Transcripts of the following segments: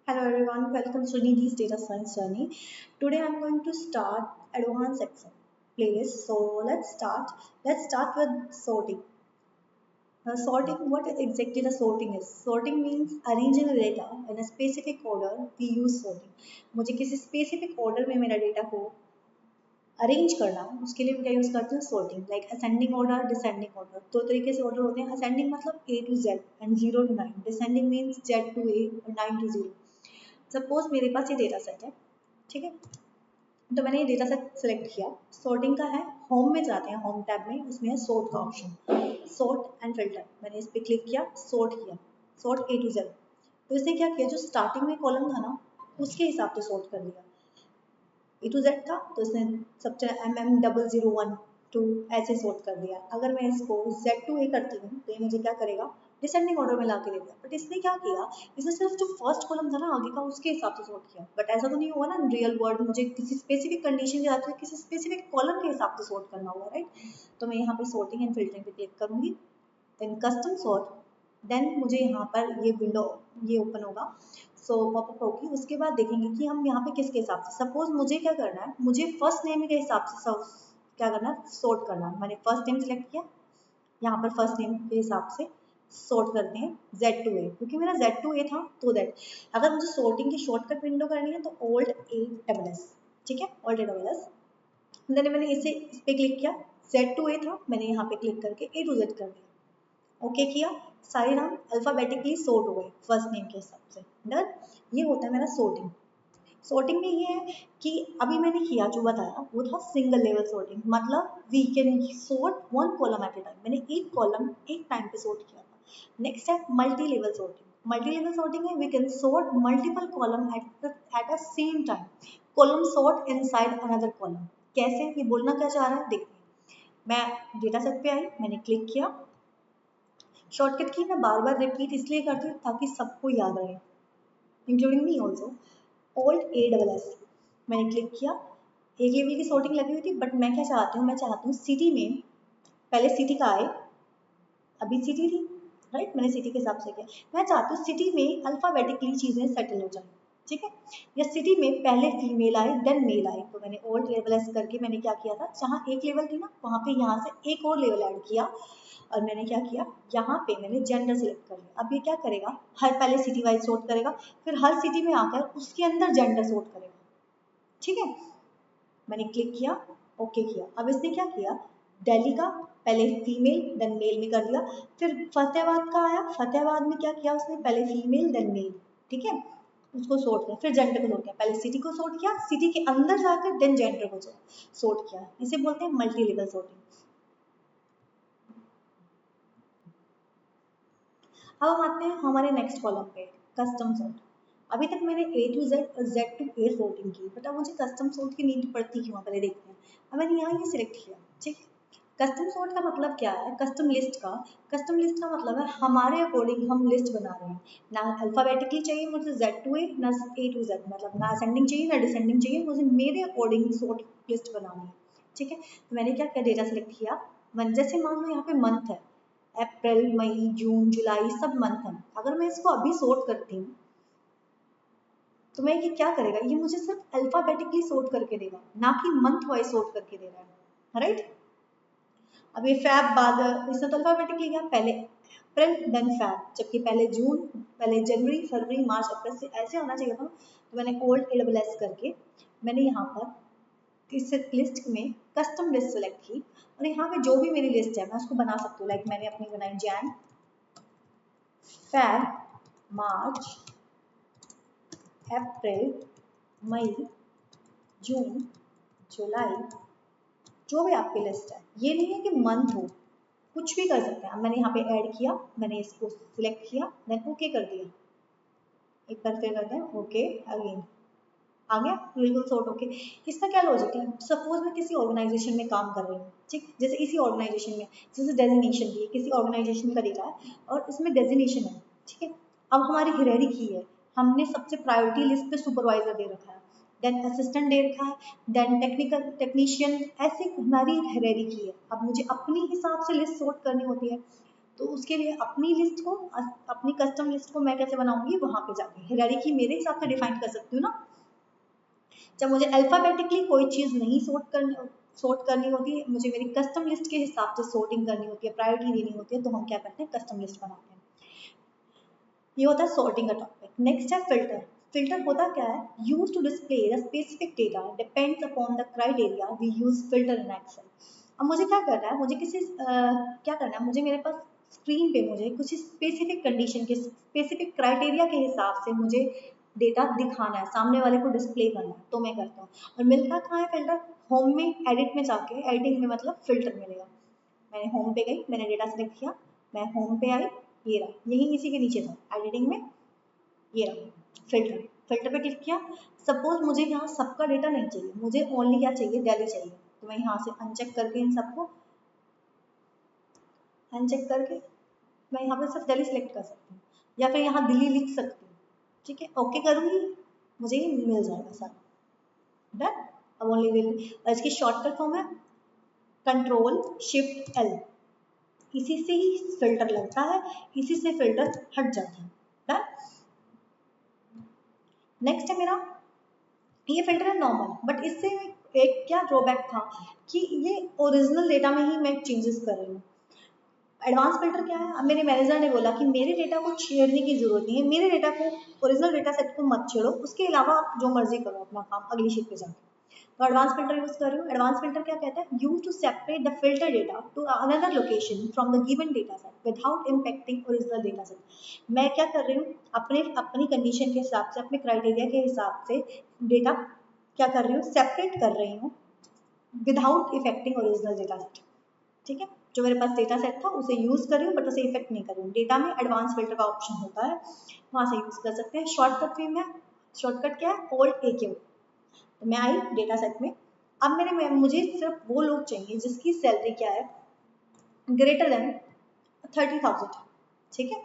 Hello everyone, welcome to Nidhi's Data Science Journey. Today I'm going to start advanced Excel playlist. So let's start. Let's start with sorting. Sorting, what exactly the sorting is? Sorting means arranging the data in a specific order. We use sorting. मुझे किसी specific order में मेरा data को arrange करना उसके लिए मैं क्या यूज करती हूँ sorting like ascending order descending order दो तरीके से ऑर्डर होते हैं असेंडिंग मतलब A to Z and 0 to 9 descending means Z to A और 9 to 0 सपोज मेरे पास ये डेटा सेट है ठीक है तो मैंने ये डेटा सेट सेलेक्ट किया सॉर्टिंग का है होम में जाते हैं होम टैब में उसमें है सॉर्ट का ऑप्शन सॉर्ट एंड फिल्टर मैंने इस पर क्लिक किया सॉर्ट ए टू जेड तो इसने क्या किया जो स्टार्टिंग में कॉलम था ना उसके हिसाब से सॉर्ट कर लिया ए टू जेड था तो इसने सबसे MM0012 ऐसे सॉर्ट कर दिया अगर मैं इसको Z2A करती हूँ तो ये मुझे क्या करेगा डिसेंडिंग ऑर्डर में ला के देगा बट इसने क्या किया इसने सिर्फ जो फर्स्ट कॉलम था ना आगे का उसके हिसाब से सॉर्ट किया बट ऐसा तो नहीं हुआ ना रियल वर्ल्ड मुझे किसी स्पेसिफिक कंडीशन के हिसाब से किसी स्पेसिफिक कॉलम के हिसाब से सॉर्ट करना होगा राइट तो मैं यहाँ पे सॉर्टिंग एंड फिल्टरिंग पे क्लिक करूंगी देन कस्टम सॉर्ट देन मुझे यहाँ पर ये विंडो ये ओपन होगा सो पॉपअप होगी उसके बाद देखेंगे कि हम यहाँ पे किसके हिसाब से सपोज मुझे क्या करना है मुझे फर्स्ट नेम के हिसाब से क्या करना है सॉर्ट करना है मैंने फर्स्ट नेम सेलेक्ट किया यहाँ पर फर्स्ट नेम के हिसाब से सॉर्ट करते हैं Z2A क्योंकि मेरा Z2A था तो दैट अगर मुझे सॉर्टिंग की शॉर्टकट विंडो करनी है तो Alt+A ठीक है Alt+A देन मैंने इस पे क्लिक किया Z2A था मैंने यहाँ पे क्लिक करके A to Z कर दिया ओके किया सारे नाम अल्फाबेटिकली सॉर्ट हो गए फर्स्ट नेम के हिसाब से डन ये होता है मेरा सॉर्टिंग सॉर्टिंग में ये है कि अभी मैंने किया जो बताया वो था सिंगल लेवल सॉर्टिंग मतलब we can sort one column at a time मैंने एक कॉलम एक टाइम पे सॉर्ट किया था नेक्स्ट है मल्टी लेवल सॉर्टिंग है we can sort multiple column at a same time column sort inside another column कैसे ये बोलना क्या चाह रहा है देखते हैं मैं डेटा सेट पे आई मैंने क्लिक किया शॉर्टकट की मैं बार बार रिपीट इसलिए करती हूँ ताकि सबको याद रहे इंक्लूडिंग मी ऑल्सो Alt+A मैंने क्लिक किया एक लेवल की सॉर्टिंग लगी हुई थी बट मैं क्या चाहती हूँ मैं चाहती हूँ सिटी में पहले सिटी का आए अभी सिटी थी राइट मैंने सिटी के हिसाब से किया मैं चाहती हूँ सिटी में अल्फाबेटिकली चीज़ें सेटल हो जाए ठीक है या सिटी में पहले फीमेल आए देन मेल आए तो मैंने Alt+A करके मैंने क्या किया था जहाँ एक लेवल थी ना वहाँ पे यहाँ से एक और लेवल ऐड किया और मैंने क्या किया यहाँ पे मैंने जेंडर सेलेक्ट कर लिया अब ये क्या करेगा हर पहले सिटी वाइज सॉर्ट करेगा फिर हर सिटी में आकर उसके अंदर जेंडर सॉर्ट करेगा ठीक है मैंने क्लिक किया ओके किया अब इसने क्या किया दिल्ली का पहले फीमेल देन मेल में कर दिया फिर फतेहाबाद का आया फतेहाबाद में क्या किया उसने पहले फीमेल देन मेल ठीक है उसको सॉर्ट किया फिर जेंडर को सॉर्ट किया पहले सिटी को सॉर्ट किया सिटी के अंदर जाकर देन जेंडर को सॉर्ट किया इसे बोलते हैं मल्टी लेवल सॉर्टिंग अब हम आते हैं हमारे नेक्स्ट कॉलम पे कस्टम सॉर्ट अभी तक मैंने A to Z और Z to A सॉर्टिंग की बट अब मुझे कस्टम सॉर्ट की नीड पड़ती क्यों पहले देखते हैं अब मैंने यहाँ ये सिलेक्ट किया ठीक कस्टम सॉर्ट का मतलब क्या है कस्टम लिस्ट का मतलब है हमारे अकॉर्डिंग हम लिस्ट बना रहे हैं ना अल्फाबेटिकली चाहिए मुझे Z2A ना A to Z मतलब ना असेंडिंग चाहिए ना डिसेंडिंग चाहिए मुझे मेरे अकॉर्डिंग सॉर्ट लिस्ट बनानी है ठीक है तो मैंने क्या किया डेटा सेलेक्ट किया जैसे मान लो यहाँ पे मंथ है अप्रैल मई जून जुलाई सब मंथ हैं अगर मैं इसको अभी सॉर्ट करती हूँ तो मैं ये क्या करेगा ये मुझे सिर्फ अल्फाबेटिकली सॉर्ट करके देगा ना कि मंथ वाइज सॉर्ट करके दे रहा है राइट अब ये फैब बाद इसने तो अल्फाबेटिकली किया पहले अप्रैल देन फैब जबकि पहले जून पहले जनवरी फरवरी मार्च अप्रैल से ऐसे होना चाहिए था तो मैंने Alt+S करके मैंने यहाँ पर इस लिस्ट में कस्टम लिस्ट सेलेक्ट की और यहाँ पे जो भी मेरी लिस्ट है मैं उसको बना सकती हूँ लाइक मैंने अपनी बनाई जैन फैब मार्च अप्रैल मई जून जुलाई जो भी आपकी लिस्ट है ये नहीं है कि मंथ हो कुछ भी कर सकते हैं मैंने यहाँ पे ऐड किया मैंने इसको सिलेक्ट किया देन ओके कर दिया एक बार फिर करते हैं ओके अगेन आ गया बिल्कुल सॉर्ट ओके इसका क्या लॉजिक है सपोज मैं किसी ऑर्गेनाइजेशन में काम कर रही हूँ ठीक जैसे इसी ऑर्गेनाइजेशन में जैसे डेजिग्नेशन की किसी ऑर्गेनाइजेशन का डेटा है और इसमें डेजिग्नेशन है ठीक है अब हमारी हियरार्की है हमने सबसे प्रायोरिटी लिस्ट पे सुपरवाइजर दे रखा है देन असिस्टेंट दे रखा है देन टेक्नीशियन ऐसे हमारी हियरार्की है अब मुझे अपने हिसाब से लिस्ट सॉर्ट करनी होती है तो उसके लिए अपनी लिस्ट को, अपनी कस्टम लिस्ट को मैं कैसे बनाऊंगी, वहां पे जाके हायरार्की मेरे हिसाब से डिफाइन कर सकती हूँ ना। जब मुझे अल्फाबेटिकली कोई चीज नहीं सॉर्ट करनी होती, मुझे मेरी कस्टम लिस्ट के हिसाब से सॉर्टिंग करनी होती है, प्रायोरिटी देनी होती है, तो हम क्या करते हैं, कस्टम लिस्ट बनाते हैं। ये होता है सॉर्टिंग का टॉपिक। नेक्स्ट है फिल्टर। फिल्टर होता क्या है, use to display the specific data depends upon the criteria we use filter in Excel. अब मुझे क्या करना है, मुझे क्या करना है, मुझे मेरे पास स्क्रीन पे मुझे कुछ स्पेसिफिक कंडीशन के स्पेसिफिक क्राइटेरिया के हिसाब से मुझे डेटा दिखाना है, सामने वाले को डिस्प्ले करना है, तो मैं करता हूँ। और मिलता कहाँ है फिल्टर, होम में एडिट में जाके, एडिटिंग में मतलब फिल्टर मिलेगा। मैंने होम पे गई, मैंने डेटा सेलेक्ट किया, मैं होम पे आई, ये रहा, यही इसी के नीचे था एडिटिंग में, ये रहा फिल्टर। फिल्टर पे क्लिक किया। सपोज मुझे यहाँ सबका डेटा नहीं चाहिए, मुझे ओनली क्या चाहिए, दिल्ली चाहिए, तो मैं यहाँ से अनचेक करके इन सबको अनचेक करके मैं यहाँ पे सिर्फ दिल्ली सेलेक्ट कर सकती हूँ, या फिर यहाँ दिल्ली लिख सकती हूँ। ठीक है, ओके करूँगी, मुझे ये मिल जाएगा सारा। डन। अब ओनली दिल्ली, इसकी शॉर्टकट फॉर्म है कंट्रोल शिफ्ट एल। इसी से ही फिल्टर लगता है, इसी से फिल्टर हट जाता है। डन। नेक्स्ट है मेरा, ये फिल्टर है नॉर्मल, बट इससे एक क्या ड्रॉबैक था कि ये ओरिजिनल डेटा में ही मैं चेंजेस कर रही हूँ। एडवांस फिल्टर क्या है, अब मेरे मैनेजर ने बोला कि मेरे डेटा को छेड़ने की जरूरत नहीं है, मेरे डेटा को, ओरिजिनल डेटा सेट को मत छेड़ो, उसके अलावा आप जो मर्जी करो अपना काम अगली शीट पे जाके। तो एडवांस फिल्टर यूज कर रही हूँ। एडवांस फिल्टर क्या कहता है, use to separate the filter data to another location from the given data set without impacting original data set. मैं क्या कर रही हूँ, अपने अपनी कंडीशन के हिसाब से, अपने क्राइटेरिया के हिसाब से डेटा क्या कर रही हूँ, सेपरेट कर रही हूँ without affecting original data set. ठीक है, जो मेरे पास डेटा सेट था उसे यूज कर रही हूँ, बट उसे इफेक्ट नहीं कर रही हूँ। डेटा में एडवांस फिल्टर का ऑप्शन होता है, वहां से यूज कर सकते हैं। शॉर्टकट में शॉर्टकट क्या है, ओल्ड AQ। तो मैं आई डेटा सेट में। अब मुझे सिर्फ वो लोग चाहिए जिसकी सैलरी क्या है, ग्रेटर देन 30,000। ठीक है,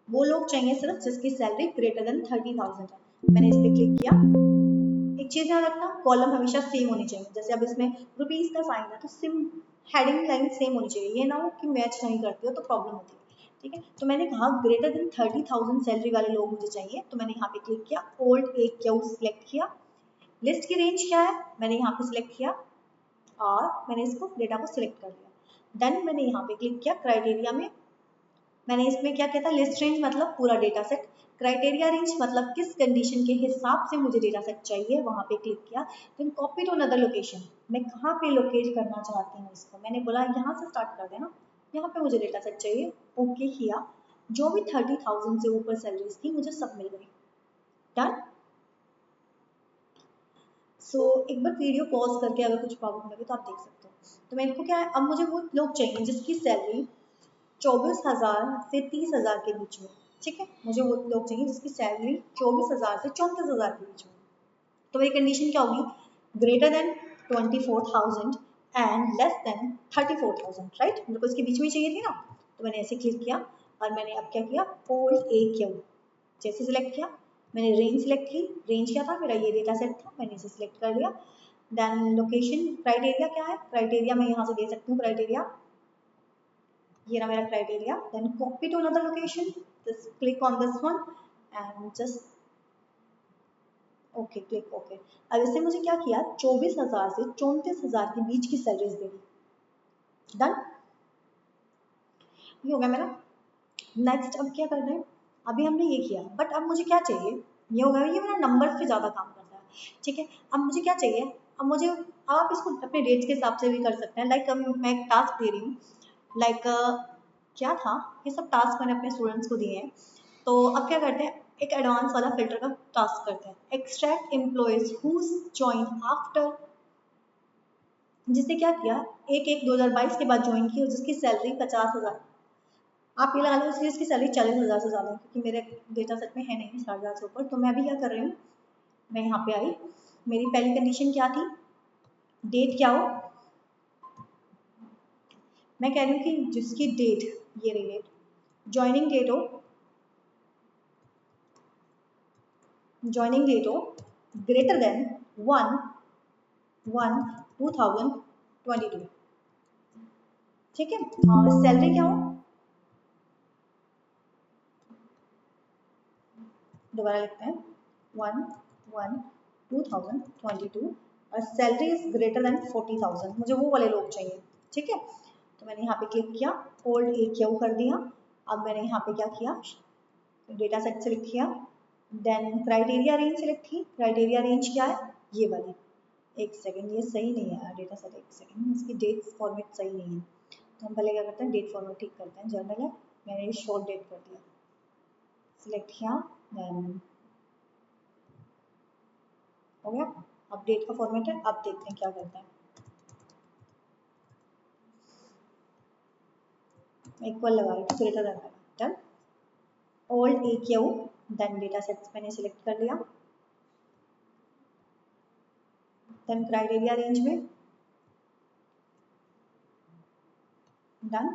वो लोग चाहिए सिर्फ जिसकी सैलरी ग्रेटर देन 30,000 है। मैंने इस पर क्लिक किया। एक चीज ध्यान रखना, कॉलम हमेशा सेम होनी चाहिए। जैसे अब इसमें रुपीज का साइन है, तो सिम हेडिंग लाइन सेम होनी चाहिए, ये ना हो कि मैच नहीं करती हो तो प्रॉब्लम होती है। ठीक है, तो मैंने कहा ग्रेटर देन 30,000 सैलरी वाले लोग मुझे चाहिए, तो मैंने यहाँ पे क्लिक किया, ओल्ड AQ सिलेक्ट किया। लिस्ट की रेंज क्या है, मैंने यहाँ पे सिलेक्ट किया और मैंने इसको डेटा को सिलेक्ट कर लिया। देन मैंने यहाँ पे क्लिक किया क्राइटेरिया में। मैंने इसमें क्या कहता है, लिस्ट रेंज मतलब पूरा डेटा सेट, क्राइटेरिया रेंज मतलब किस कंडीशन के हिसाब से मुझे डेटा सेट चाहिए, वहां पे क्लिक किया। Then copy to another location, मैं कहाँ पे लोकेट करना चाहती हूँ इसको, मैंने बोला यहाँ से स्टार्ट कर देना, यहाँ पे मुझे डेटा सेट चाहिए, ओके किया। जो भी 30,000 से ऊपर सैलरीज थी मुझे सब मिल गई। डन। सो एक बार वीडियो पॉज करके अगर कुछ प्रॉब्लम लगे तो आप देख सकते हो। तो मेरे को क्या है, अब मुझे वो लोग चाहिए जिसकी सैलरी 24,000 से 30,000 के बीच में। ठीक है, मुझे वो लोग चाहिए जिसकी सैलरी 24,000 से 34,000 के बीच में। तो मेरी कंडीशन क्या होगी, greater than 24,000 and less than 34,000। Right, मेरे को इसके बीच में चाहिए थी ना, तो मैंने ऐसे क्लिक किया और मैंने अब क्या किया, ओल्ड AQ जैसे सिलेक्ट किया। मैंने रेंज सिलेक्ट की, रेंज क्या था मेरा, ये डेटा सेट था, मैंने इसे सिलेक्ट कर लिया। देन लोकेशन, क्राइटेरिया क्या है, क्राइटेरिया मैं यहाँ से दे सकती हूँ, क्राइटेरिया ये रहा मेरा criteria. Then copy to another location, just click on this one and just okay, click okay. अब इससे मुझे क्या किया, 24,000 से 34,000 के बीच की सैलरीज दे दी। डन, ये हो गया मेरा। नेक्स्ट अब क्या करना है, अभी हमने ये किया, बट अब मुझे क्या चाहिए, ये हो गया, ये मेरा नंबर पे ज़्यादा काम करता है। ठीक है, अब मुझे क्या चाहिए, अब मुझे, अब आप इसको अपने डेट्स के हिसाब से भी कर सकते हैं। लाइक मैं एक टास्क दे रही हूँ, लाइक क्या था, ये सब टास्क मैंने अपने स्टूडेंट्स को दिए हैं। तो अब क्या करते हैं, एक एडवांस वाला फिल्टर का टास्क करते हैं, extract employees who join after, जिसने क्या किया, 1/1/2022 के बाद ज्वाइन की और जिसकी सैलरी 50,000, आप ये लगा लो इसकी सैलरी 40,000 से ज़्यादा है, क्योंकि मेरे डेटा सेट में है नहीं 60,000 से ऊपर। तो मैं भी क्या कर रही हूँ, मैं यहाँ पे आई, मेरी पहली कंडीशन क्या थी, डेट क्या हो, मैं कह रही हूँ कि जिसकी डेट, ये रही डेट, ज्वाइनिंग डेट हो ग्रेटर देन 1/1/2022। ठीक है, और सैलरी क्या हो, दोबारा लिखते हैं 1/1/2022 और सैलरी इज ग्रेटर देन 40,000, मुझे वो वाले लोग चाहिए। ठीक है, तो मैंने यहाँ पे क्लिक किया, ओल्ड ए क्यू कर दिया। अब मैंने यहाँ पे क्या किया, डेटा सेट सेलेक्ट किया, देन क्राइटेरिया रेंज सेलेक्ट की। क्राइटेरिया रेंज क्या है, ये वाली। एक सेकेंड, ये सही नहीं है डेटा सेट, एक सेकेंड, इसकी डेट फॉर्मेट सही नहीं है। तो हम पहले क्या करते हैं, डेट फॉर्मेट ठीक करते हैं। जर्नल है, मैंने शॉर्ट डेट कर दिया, सिलेक्ट किया, देन हो गया। अब डेट का फॉर्मेट है, अब देखते हैं क्या करता है। इक्वल लगा रही हूँ, ग्रेटर देन लगा, done. Old A Q, then data sets मैंने सिलेक्ट कर लिया, देन क्राइटेरिया रेंज में done,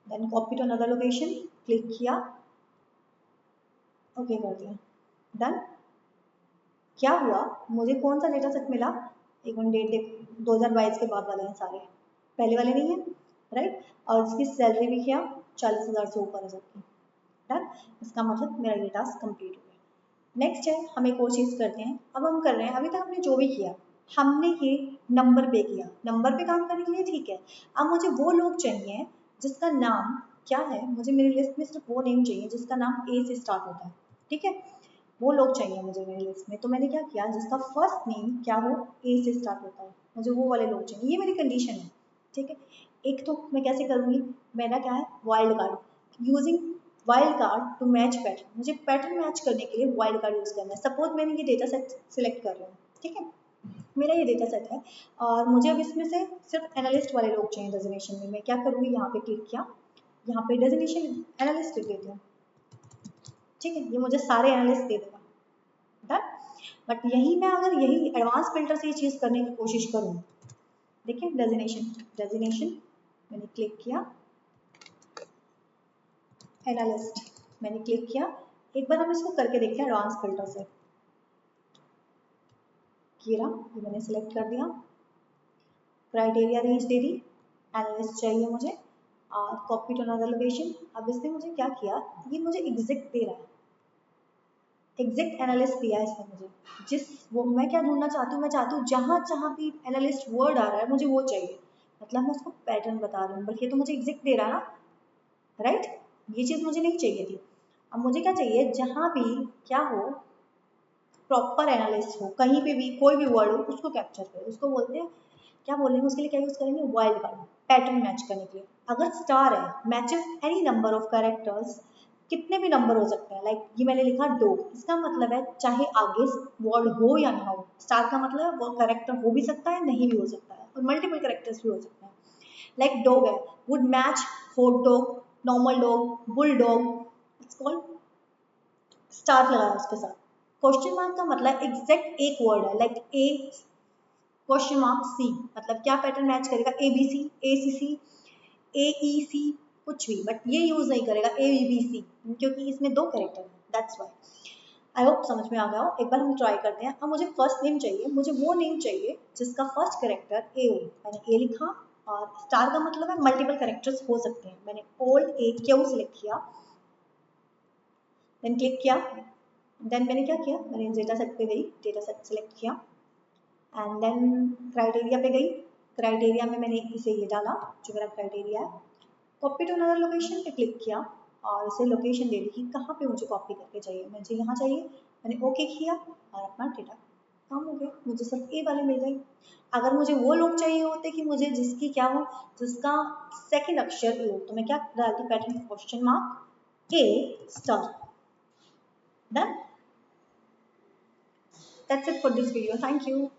then copy to another location, click किया, ओके कर दिया, डन। क्या हुआ, मुझे कौन सा डेटा सेट मिला, एक मिनट, डेट 2022 के बाद वाले हैं सारे, पहले वाले नहीं है, राइट। और इसकी सैलरी भी क्या 40,000 से ऊपर है सबकी, डन। इसका मतलब मेरा ये टास्क कंप्लीट हो गया। नेक्स्ट है, हम एक और चीज़ करते हैं। अब हम कर रहे हैं, अभी तक हमने जो भी किया, हमने ये नंबर पे किया, नंबर पे काम करने के लिए, ठीक है। अब मुझे वो लोग चाहिए जिसका नाम क्या है, मुझे मेरी लिस्ट में सिर्फ वो नेम चाहिए जिसका नाम ए से स्टार्ट होता है, ठीक है। वो लोग चाहिए मुझे मेरी लिस्ट में। तो मैंने क्या किया, जिसका फर्स्ट नेम क्या हो, ए से स्टार्ट होता है, मुझे वो वाले लोग चाहिए। ये मेरी कंडीशन है, ठीक है। एक तो मैं कैसे करूँगी, मेरा क्या है, wild card, using wild card to match pattern. मुझे पैटर्न मैच करने के लिए वाइल्ड कार्ड यूज़ करना है। सपोज मैंने ये डेटा सेट सिलेक्ट कर रही हूँ, ठीक है, मेरा ये डेटा सेट है और मुझे अब इसमें से सिर्फ एनालिस्ट वाले लोग चाहिए डेजिग्नेशन में। मैं क्या करूँगी, यहाँ पे क्लिक किया, यहाँ पे डेजिग्नेशन एनालिस्ट लिख देती हूँ, ठीक है। ये मुझे सारे एनालिस्ट दे देगा, डन। बट यही मैं अगर यही एडवांस फिल्टर से ये चीज़ करने की कोशिश करूँ, देखिए डेजिग्नेशन, डेजिग्नेशन मैंने क्लिक किया, एनालिस्ट मैंने क्लिक किया। एक बार हम इसको करके देखते हैं एडवांस फिल्टर से। ये मैंने सिलेक्ट कर दिया, क्राइटेरिया रेंज दे दी, एनालिस्ट चाहिए मुझे, और कॉपी टू अनदर लोकेशन। अब इसने मुझे क्या किया, ये मुझे एग्जैक्ट दे रहा है, एग्जैक्ट एनालिस्ट दिया है इसने मुझे। जिस वो मैं क्या ढूंढना चाहती हूँ, मैं चाहती हूँ जहाँ जहाँ भी एनालिस्ट वर्ड आ रहा है मुझे वो चाहिए, मतलब मैं उसको पैटर्न बता रही हूँ, बट ये तो मुझे एग्जैक्ट दे रहा है ना, राइट। ये चीज़ मुझे नहीं चाहिए थी। अब मुझे क्या चाहिए, जहाँ भी क्या हो, प्रॉपर एनालिस्ट हो, कहीं पे भी कोई भी वर्ड हो उसको कैप्चर करे, उसको बोलते हैं क्या बोलेंगे, उसके लिए क्या यूज़ करेंगे, वाइल्ड कार्ड, पैटर्न मैच करने के लिए। अगर स्टार है, matches any number of characters, कितने भी नंबर हो सकते हैं, लाइक ये मैंने लिखा डॉग, इसका मतलब है चाहे आगे वर्ड हो या ना हो, स्टार का मतलब है वो कैरेक्टर हो भी सकता है, नहीं भी हो सकता है, और मल्टीपल कैरेक्टर्स भी हो सकते हैं। लाइक डॉग है, would match hot dog, normal dog, bull dog, it's called star लगा है उसके साथ। क्वेश्चन मार्क का मतलब एग्जैक्ट एक वर्ड है, लाइक ए क्वेश्चन मार्क सी, मतलब क्या पैटर्न मैच करेगा, ए बी सी, ए सी सी, ए ई सी, कुछ भी, बट ये यूज नहीं करेगा ए बी सी, क्योंकि इसमें दो कैरेक्टर है, दैट्स वाई। आई होप समझ में आ गया हो। एक बार हम ट्राई करते हैं। अब मुझे फर्स्ट नेम चाहिए, मुझे वो नेम चाहिए जिसका फर्स्ट कैरेक्टर ए हो। मैंने ए लिखा, और स्टार का मतलब है मल्टीपल कैरेक्टर्स हो सकते हैं। मैंने ओल्ड ए क्यू सिलेक्ट किया, देन क्लिक किया, देन मैंने क्या किया, मैंने डेटा सेट पे गई, डेटा सेट सिलेक्ट किया, एंड देन क्राइटेरिया पे गई। क्राइटेरिया में मैंने इसे ये डाला जो मेरा क्राइटेरिया है, कॉपी टू अनदर लोकेशन पे क्लिक किया, और इसे लोकेशन दे दी कि कहाँ पे मुझे कॉपी करके चाहिए, मुझे यहाँ चाहिए। मैंने ओके किया और अपना डेटा काम हो गया, मुझे सिर्फ ए वाले मिल गए। अगर मुझे वो लोग चाहिए होते कि मुझे जिसकी क्या हो, जिसका सेकंड अक्षर ए हो, तो मैं क्या डालती, pattern question mark A star, done. That's it for this video. Thank you.